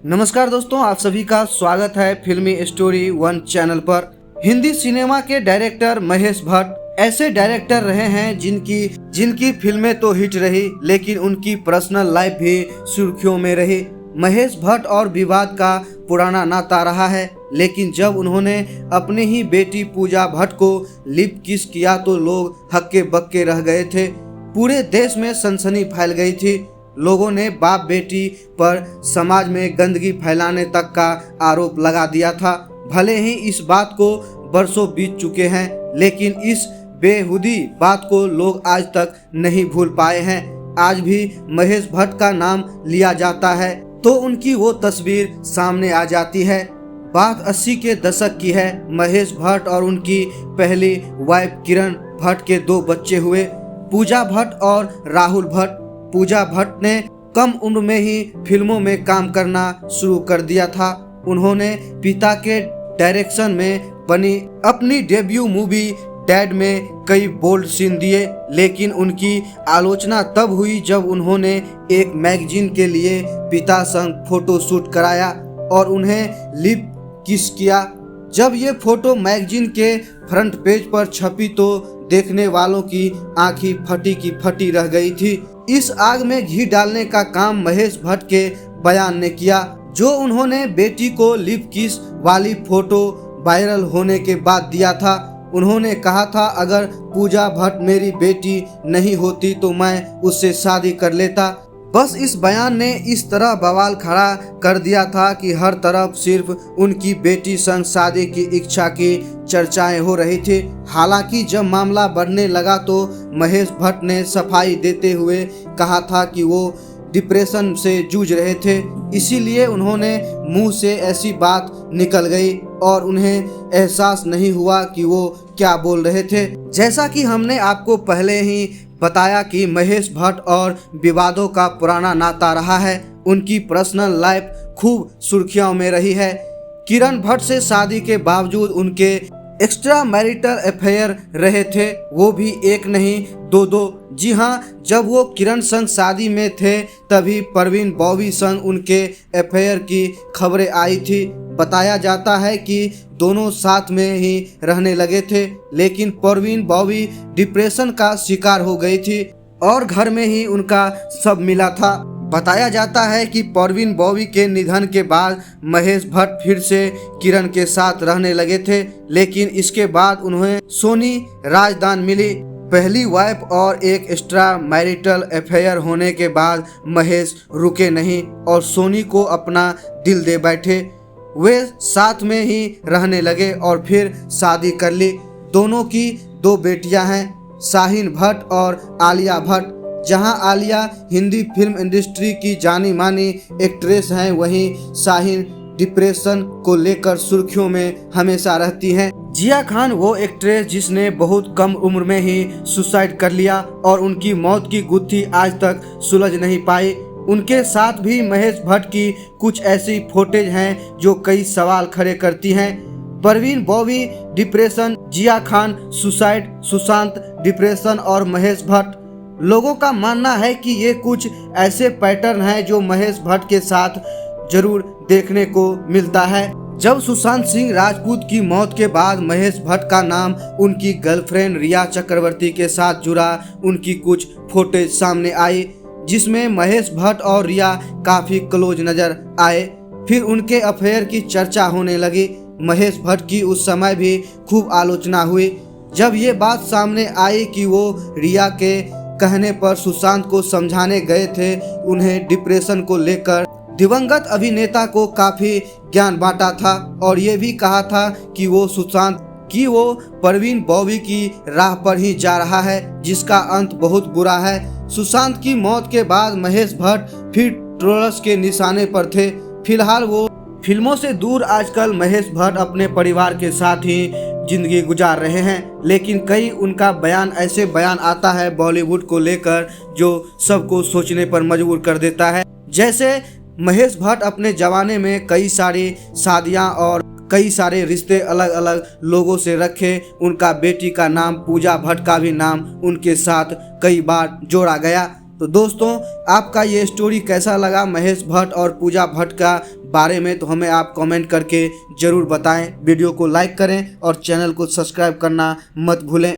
नमस्कार दोस्तों, आप सभी का स्वागत है फिल्मी स्टोरी वन चैनल पर। हिंदी सिनेमा के डायरेक्टर महेश भट्ट ऐसे डायरेक्टर रहे हैं जिनकी फिल्में तो हिट रही, लेकिन उनकी पर्सनल लाइफ भी सुर्खियों में रही। महेश भट्ट और विवाद का पुराना नाता रहा है, लेकिन जब उन्होंने अपनी ही बेटी पूजा भट्ट को लिप किस किया तो लोग हक्के बक्के रह गए थे। पूरे देश में सनसनी फैल गई थी। लोगों ने बाप बेटी पर समाज में गंदगी फैलाने तक का आरोप लगा दिया था। भले ही इस बात को बरसों बीत चुके हैं, लेकिन इस बेहुदी बात को लोग आज तक नहीं भूल पाए हैं। आज भी महेश भट्ट का नाम लिया जाता है तो उनकी वो तस्वीर सामने आ जाती है। बात 80 के दशक की है। महेश भट्ट और उनकी पहली वाइफ किरण भट्ट के 2 बच्चे हुए, पूजा भट्ट और राहुल भट्ट। पूजा भट्ट ने कम उम्र में ही फिल्मों में काम करना शुरू कर दिया था। उन्होंने पिता के डायरेक्शन में बनी अपनी डेब्यू मूवी डैड में कई बोल्ड सीन दिए, लेकिन उनकी आलोचना तब हुई जब उन्होंने एक मैगजीन के लिए पिता संग फोटो शूट कराया और उन्हें लिप किस किया। जब ये फोटो मैगजीन के फ्रंट पेज पर छपी तो देखने वालों की आंखें फटी की फटी रह गई थी। इस आग में घी डालने का काम महेश भट्ट के बयान ने किया, जो उन्होंने बेटी को लिप किस वाली फोटो वायरल होने के बाद दिया था। उन्होंने कहा था, अगर पूजा भट्ट मेरी बेटी नहीं होती तो मैं उससे शादी कर लेता। बस इस बयान ने इस तरह बवाल खड़ा कर दिया था कि हर तरफ सिर्फ उनकी बेटी संग शादी की इच्छा की चर्चाएं हो रही थी। हालांकि जब मामला बढ़ने लगा तो महेश भट्ट ने सफाई देते हुए कहा था कि वो डिप्रेशन से जूझ रहे थे, इसीलिए उन्होंने मुंह से ऐसी बात निकल गई और उन्हें एहसास नहीं हुआ कि वो क्या बोल रहे थे। जैसा कि हमने आपको पहले ही बताया कि महेश भट्ट और विवादों का पुराना नाता रहा है। उनकी पर्सनल लाइफ खूब सुर्खियों में रही है। किरण भट्ट से शादी के बावजूद उनके एक्स्ट्रा मैरिटल अफेयर रहे थे, वो भी एक नहीं 2-2। जी हाँ, जब वो किरण संग शादी में थे तभी परवीन बॉबी संग उनके अफेयर की खबरें आई थी। बताया जाता है कि दोनों साथ में ही रहने लगे थे, लेकिन परवीन बॉबी डिप्रेशन का शिकार हो गई थी और घर में ही उनका सब मिला था। बताया जाता है कि परवीन बॉबी के निधन के बाद महेश भट्ट फिर से किरण के साथ रहने लगे थे, लेकिन इसके बाद उन्हें सोनी राजदान मिली। पहली वाइफ और एक एक्स्ट्रा मैरिटल अफेयर होने के बाद महेश रुके नहीं और सोनी को अपना दिल दे बैठे। वे साथ में ही रहने लगे और फिर शादी कर ली। दोनों की 2 बेटियां हैं, शाहीन भट्ट और आलिया भट्ट। जहां आलिया हिंदी फिल्म इंडस्ट्री की जानी मानी एक्ट्रेस हैं, वहीं शाहीन डिप्रेशन को लेकर सुर्खियों में हमेशा रहती हैं। जिया खान वो एक्ट्रेस जिसने बहुत कम उम्र में ही सुसाइड कर लिया और उनकी मौत की गुत्थी आज तक सुलझ नहीं पाई। उनके साथ भी महेश भट्ट की कुछ ऐसी फुटेज हैं जो कई सवाल खड़े करती हैं। परवीन बॉबी डिप्रेशन, जिया खान सुसाइड, सुशांत डिप्रेशन और महेश भट्ट। लोगों का मानना है कि ये कुछ ऐसे पैटर्न हैं जो महेश भट्ट के साथ जरूर देखने को मिलता है। जब सुशांत सिंह राजपूत की मौत के बाद महेश भट्ट का नाम उनकी गर्लफ्रेंड रिया चक्रवर्ती के साथ जुड़ा, उनकी कुछ फुटेज सामने आई जिसमें महेश भट्ट और रिया काफी क्लोज नजर आए। फिर उनके अफेयर की चर्चा होने लगी। महेश भट्ट की उस समय भी खूब आलोचना हुई जब ये बात सामने आई कि वो रिया के कहने पर सुशांत को समझाने गए थे। उन्हें डिप्रेशन को लेकर दिवंगत अभिनेता को काफी ज्ञान बांटा था और ये भी कहा था कि वो परवीन बॉबी की राह पर ही जा रहा है, जिसका अंत बहुत बुरा है। सुशांत की मौत के बाद महेश भट्ट फिर ट्रोलर्स के निशाने पर थे। फिलहाल वो फिल्मों से दूर आजकल महेश भट्ट अपने परिवार के साथ ही जिंदगी गुजार रहे हैं, लेकिन कई उनका बयान ऐसे बयान आता है बॉलीवुड को लेकर जो सबको सोचने पर मजबूर कर देता है। जैसे महेश भट्ट अपने जमाने में कई सारी शादियां और कई सारे रिश्ते अलग अलग लोगों से रखे। उनका बेटी का नाम पूजा भट्ट का भी नाम उनके साथ कई बार जोड़ा गया। तो दोस्तों आपका ये स्टोरी कैसा लगा महेश भट्ट और पूजा भट्ट का बारे में, तो हमें आप कमेंट करके ज़रूर बताएं। वीडियो को लाइक करें और चैनल को सब्सक्राइब करना मत भूलें।